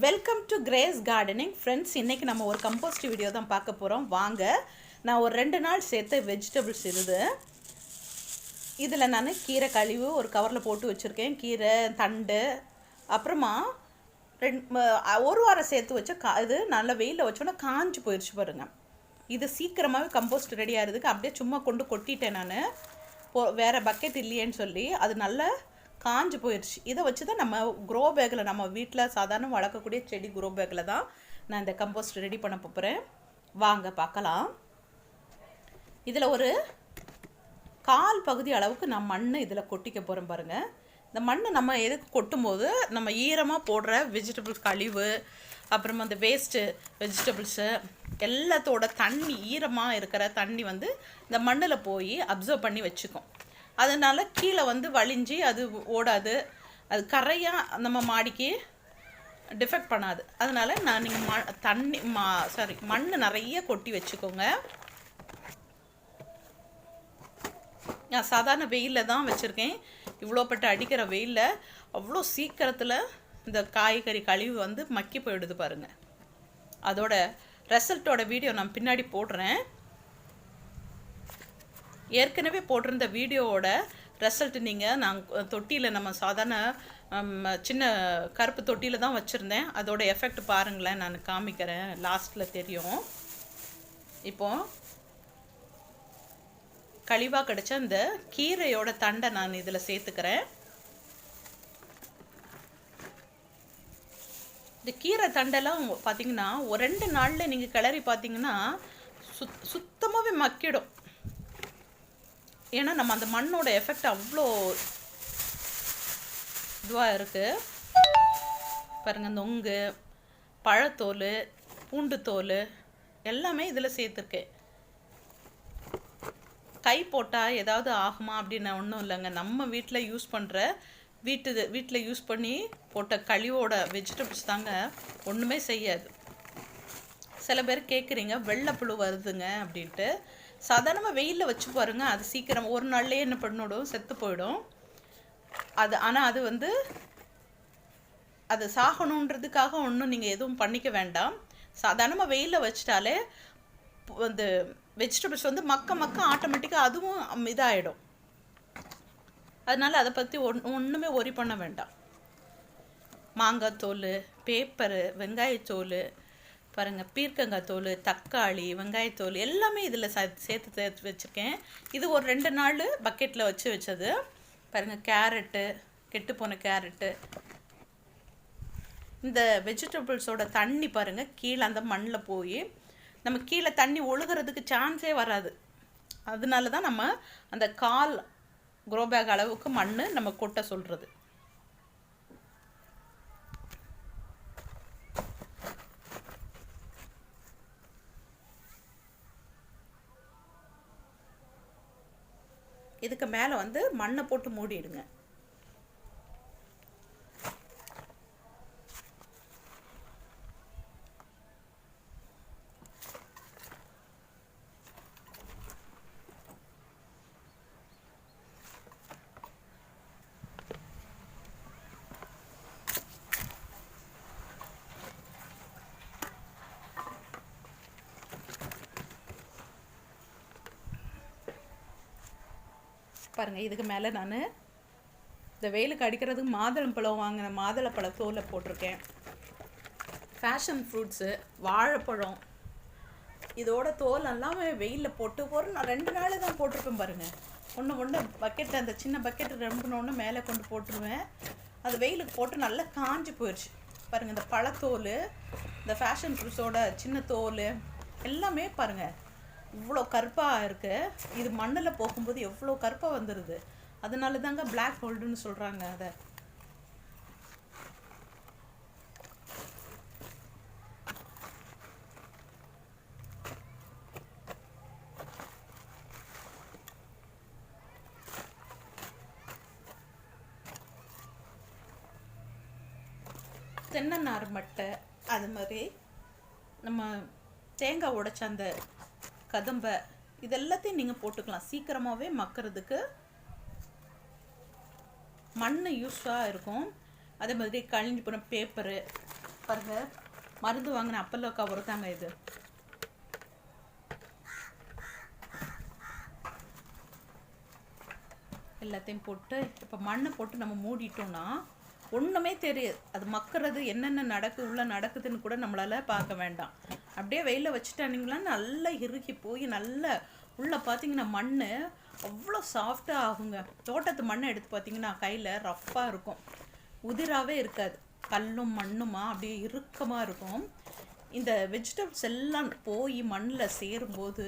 Welcome to grace gardening friends. இன்றைக்கி நம்ம ஒரு கம்போஸ்ட் வீடியோ தான் பார்க்க போகிறோம். வாங்க, நான் ஒரு 2 நாள் சேர்த்து வெஜிடபிள்ஸ் இதில் நான் கீரை கழிவு ஒரு கவரில் போட்டு வச்சுருக்கேன். கீரை தண்டு, அப்புறமா ஒரு வாரம் சேர்த்து வச்ச இது நல்ல வெயிலில் வச்சோன்னா காஞ்சி போயிடுச்சு பாருங்கள். இது சீக்கிரமாகவே கம்போஸ்ட் ரெடி ஆகிறதுக்கு அப்படியே சும்மா கொண்டு கொட்டிட்டேன். நான் வேறு பக்கெட் இல்லையேன்னு சொல்லி அது நல்லா காஞ்சி போயிடுச்சு. இதை வச்சு தான் நம்ம க்ரோ பேக்கில், நம்ம வீட்டில் சாதாரண வளர்க்கக்கூடிய செடி க்ரோ பேக்கில் தான் நான் இந்த கம்போஸ்ட் ரெடி பண்ண போகிறேன். வாங்க பார்க்கலாம். இதில் ஒரு 1/4 பகுதி அளவுக்கு நான் மண் இதில் கொட்டிக்க போகிறேன் பாருங்கள். இந்த மண் நம்ம எதுக்கு கொட்டும்போது, நம்ம ஈரமாக போடுற வெஜிடபிள்ஸ் கழிவு, அப்புறமா அந்த வேஸ்ட்டு வெஜிடபிள்ஸு எல்லாத்தோட தண்ணி, ஈரமாக இருக்கிற தண்ணி இந்த மண்ணில் போய் அப்சர்வ் பண்ணி வச்சுக்கும். அதனால் கீழே வழிஞ்சி அது ஓடாது, அது கரையாக நம்ம மாடிக்கு டிஃபெக்ட் பண்ணாது. அதனால் நீங்கள் மண் நிறைய கொட்டி வச்சுக்கோங்க. நான் சாதாரண வெயிலில் தான் வச்சுருக்கேன். இவ்வளோ பட்டு அடிக்கிற வெயிலில் அவ்வளோ சீக்கிரத்தில் இந்த காய்கறி கழிவு மக்கி போயிடுது பாருங்கள். அதோட ரிசல்ட்டோட வீடியோ நான் பின்னாடி போடுறேன். ஏற்கனவே போட்டிருந்த வீடியோவோட ரிசல்ட் நான் தொட்டியில், நம்ம சாதாரண சின்ன கருப்பு தொட்டியில் தான் வச்சுருந்தேன். அதோட எஃபெக்ட் பாருங்களேன், நான் காமிக்கிறேன், லாஸ்ட்டில் தெரியும். இப்போது கழிவாக கிடச்ச இந்த கீரையோட தண்டை நான் இதில் சேர்த்துக்கிறேன். இந்த கீரை தண்டெல்லாம் பார்த்திங்கன்னா ஒரு 2 நாளில் நீங்கள் கிளறி பார்த்தீங்கன்னா சுத்தமாகவே மக்கிடும். ஏன்னா நம்ம அந்த மண்ணோட எஃபெக்ட் அவ்வளோ இதுவாக இருக்குது பாருங்கள். நொங்கு, பழத்தோல், பூண்டு தோல் எல்லாமே இதில் சேர்த்துருக்கேன். கை போட்டால் ஏதாவது ஆகுமா அப்படின்னு ஒன்றும் இல்லைங்க. நம்ம வீட்டில் யூஸ் பண்ணுற வீட்டில் யூஸ் பண்ணி போட்ட கழிவோட வெஜிடபிள்ஸ் தாங்க, ஒன்றுமே செய்யாது. சில பேர் கேட்குறீங்க வெள்ளைப்புழு வருதுங்க அப்படின்ட்டு. சாதாரணமாக வெயிலில் வச்சு பாருங்கள், அது சீக்கிரம் ஒரு நாள்லேயே என்ன பண்ணிடும், செத்து போயிடும். ஆனால் அது சாகணுன்றதுக்காக ஒன்றும் நீங்கள் எதுவும் பண்ணிக்க வேண்டாம். சாதாரணமாக வெயிலில் வச்சிட்டாலே வெஜிடபிள்ஸ் மக்க ஆட்டோமேட்டிக்காக அதுவும் இதாகிடும். அதனால் அதை பற்றி ஒன்றுமே ஒரி பண்ண வேண்டாம். மாங்காய் தோல், பேப்பரு, வெங்காயத்தோல் பாருங்கள், பீர்க்கங்காய் தோல், தக்காளி, வெங்காயத்தோல் எல்லாமே இதில் சேர்த்து வச்சுருக்கேன். இது ஒரு 2 நாள் பக்கெட்டில் வச்சது பாருங்கள். கேரட்டு, கெட்டுப்போன கேரட்டு, இந்த வெஜிடபிள்ஸோட தண்ணி பாருங்கள் கீழே அந்த மண்ணில் போய் நம்ம கீழே தண்ணி ஒழுகிறதுக்கு சான்ஸே வராது. அதனால தான் நம்ம அந்த 1/4 க்ரோ பேக் அளவுக்கு மண் நம்ம கொட்ட சொல்கிறது. இதுக்கு மேலே மண்ணை போட்டு மூடிடுங்க. பாருங்கள், இதுக்கு மேலே நான் இந்த வெயிலுக்கு அடிக்கிறதுக்கு மாதுளம்பழம் வாங்கின மாதுளப்பழம் தோலை போட்டிருக்கேன். ஃபேஷன் ஃப்ரூட்ஸு, வாழைப்பழம், இதோட தோல் எல்லாமே வெயிலில் போட்டு ஒரு 2 நாள் தான் போட்டிருப்பேன் பாருங்கள். ஒன்று பக்கெட்டில், அந்த சின்ன பக்கெட்டு ரொம்பினோன்னு மேலே கொண்டு போட்டுருவேன். அது வெயிலுக்கு போட்டு நல்லா காஞ்சி போயிடுச்சு பாருங்கள். இந்த பழத்தோல், இந்த ஃபேஷன் ஃப்ரூட்ஸோட சின்ன தோல் எல்லாமே பாருங்கள் இவ்வளோ கருப்பாக இருக்குது. இது மண்ணில் போகும்போது எவ்வளோ கருப்பாக வந்துடுது. அதனால தாங்க பிளாக் ஹோல்டுன்னு சொல்கிறாங்க. அதை தென்னநார் மட்டை, அது மாதிரி நம்ம தேங்காய் உடைச்ச அந்த கதம்பை, இதெல்லாத்தையும் நீங்கள் போட்டுக்கலாம். சீக்கிரமாகவே மக்கிறதுக்கு மண் யூஸாக இருக்கும். அதே மாதிரி கழிஞ்சு போன பேப்பரு, பாருங்க, மருந்து வாங்கின அப்பல்லோ கவர் தாங்க இது. எல்லாத்தையும் போட்டு இப்போ மண்ணை போட்டு நம்ம மூடிட்டோம்னா ஒன்றுமே தெரியாது. அது மக்கிறது என்னென்ன உள்ளே நடக்குதுன்னு கூட நம்மளால் பார்க்க வேண்டாம். அப்படியே வெயிலில் வச்சுட்டானிங்களா நல்லா இறுகி போய் நல்லா உள்ளே பார்த்தீங்கன்னா மண் அவ்வளோ சாஃப்டாக ஆகுங்க. தோட்டத்து மண்ணை எடுத்து பார்த்தீங்கன்னா கையில் ரஃப்பாக இருக்கும், உதிராகவே இருக்காது. கல்லும் மண்ணுமா அப்படியே இறுக்கமாக இருக்கும். இந்த வெஜிடபிள்ஸ் எல்லாம் போய் மண்ணில் சேரும்போது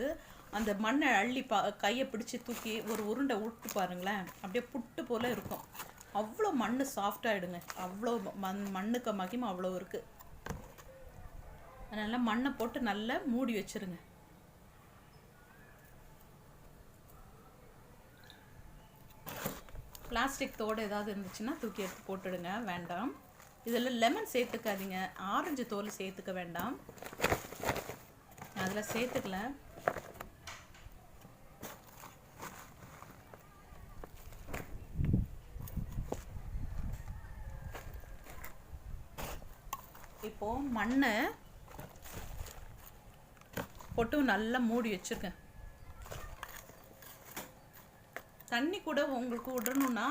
அந்த மண்ணை அள்ளி கையை பிடிச்சி தூக்கி ஒரு உருண்டை விட்டு பாருங்களேன், அப்படியே புட்டு போல் இருக்கும். அவ்வளோ மண் சாஃப்டாகிடுங்க. அவ்வளோ மண்ணுக்கு மகிமை அவ்வளோ இருக்குது. அதனால் மண்ணை போட்டு நல்லா மூடி வச்சுருங்க. பிளாஸ்டிக் தோடு ஏதாவது இருந்துச்சுன்னா தூக்கி எடுத்து போட்டுடுங்க, வேண்டாம். இதில் லெமன் சேர்த்துக்காதீங்க, ஆரஞ்சு தோல் சேர்த்துக்க வேண்டாம். அதில் சேர்த்துக்கல. இப்போ மண்ணை போட்டு நல்லா மூடி வச்சுருக்கேன். தண்ணி கூட உங்களுக்கு விடணுன்னா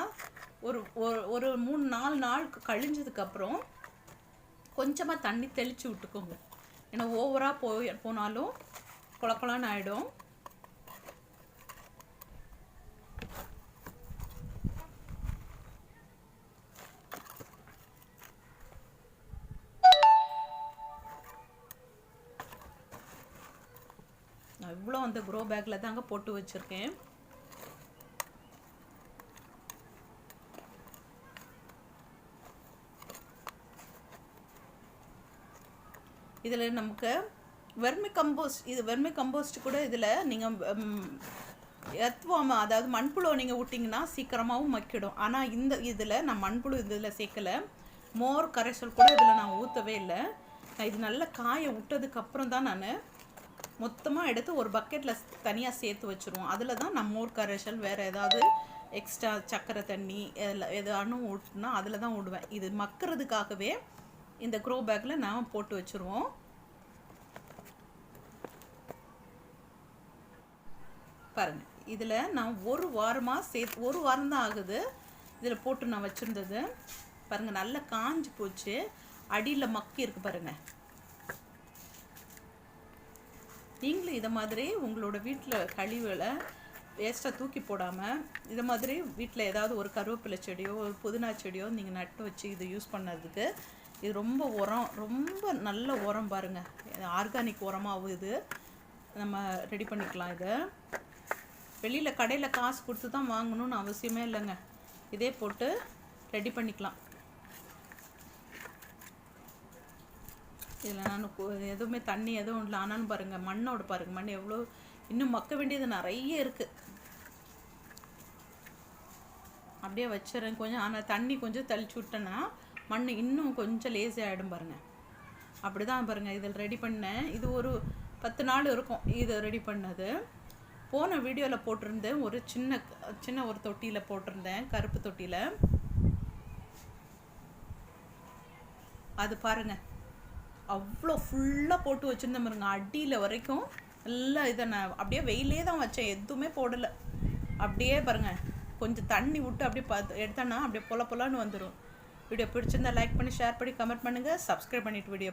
ஒரு ஒரு 3-4 நாள் கழிஞ்சதுக்கப்புறம் கொஞ்சமாக தண்ணி தெளித்து விட்டுக்கோங்க. ஏன்னா ஓவராக போனாலும் குளக்குளான்னு ஆகிடும். நான் இவ்வளோ அந்த க்ரோ பேக்கில் தாங்க போட்டு வச்சுருக்கேன். இதில் நமக்கு வெர்மி கம்போஸ்ட், இது வெர்மி கம்போஸ்ட் கூட இதில் நீங்கள் எத்துவாம, அதாவது மண்புழு நீங்கள் விட்டிங்கன்னா சீக்கிரமாகவும் மக்கிடும். ஆனால் இந்த இதில் நான் மண்புழு இதில் சேர்க்கலை, மோர் கரைசல் கூட இதில் நான் ஊற்றவே இல்லை. நான் இது நல்லா காய விட்டதுக்கப்புறம் தான் நான் மொத்தமாக எடுத்து ஒரு பக்கெட்டில் தனியாக சேர்த்து வச்சுருவோம். அதில் தான் நான் மோர் கரைசல் வேறு ஏதாவது எக்ஸ்ட்ரா சக்கரை தண்ணி எதானு விட்டுனா அதில் தான் விடுவேன். இது மக்கிறதுக்காகவே இந்த க்ரோ பேக்கில் நான் போட்டு வச்சுருவோம். பாருங்கள், இதில் நான் ஒரு வாரமாக ஒரு வாரம் தான் ஆகுது இதில் போட்டு நான் வச்சுருந்தது. பாருங்கள், நல்லா காஞ்சி போச்சு, அடியில் மக்கி இருக்குது பாருங்கள். நீங்களும் இதை மாதிரி உங்களோட வீட்டில் கழிவுகளை வேஸ்ட்டாக தூக்கி போடாமல் இதை மாதிரி வீட்டில் ஏதாவது ஒரு கருவேப்பிலை செடியோ ஒரு புதினா செடியோ நீங்கள் நட்டு வச்சு இது யூஸ் பண்ணதுக்கு இது ரொம்ப உரம், ரொம்ப நல்ல உரம் பாருங்கள். ஆர்கானிக் உரமாகவும் இது நம்ம ரெடி பண்ணிக்கலாம். இதை வெளியில் கடையில் காசு கொடுத்து தான் வாங்கணும்னு அவசியமே இல்லைங்க, இதே போட்டு ரெடி பண்ணிக்கலாம். இதில் நான் எதுவுமே தண்ணி எதுவும் இல்லை. ஆனாலும் பாருங்கள், மண்ணோடு பாருங்கள், மண் எவ்வளோ இன்னும் மக்க வேண்டியது நிறைய இருக்குது. அப்படியே வச்சுறேன் கொஞ்சம். ஆனால் தண்ணி கொஞ்சம் தெளிச்சு விட்டேன்னா மண் இன்னும் கொஞ்சம் லேசி ஆகிடும் பாருங்கள். அப்படி தான் பாருங்கள் இதில் ரெடி பண்ணேன். இது ஒரு 10 நாள் இருக்கும் இது ரெடி பண்ணது. போன வீடியோவில் போட்டிருந்தேன், ஒரு சின்ன ஒரு தொட்டியில் போட்டிருந்தேன், கருப்பு தொட்டியில். அது பாருங்கள் அவ்வளோ ஃபுல்லாக போட்டு வச்சுருந்தேன் பாருங்க, அடியில் வரைக்கும் எல்லாம். இதை நான் அப்படியே வெயிலே தான் வச்சேன், எதுவுமே போடலை. அப்படியே பாருங்கள் கொஞ்சம் தண்ணி விட்டு அப்படியே எடுத்தோன்னா அப்படியே பொல பொலன்னு வந்துடும். வீடியோ பிடிச்சிருந்தா லைக் பண்ணி ஷேர் பண்ணி கமெண்ட் பண்ணுங்கள், சப்ஸ்கிரைப் பண்ணிவிட்டு வீடியோ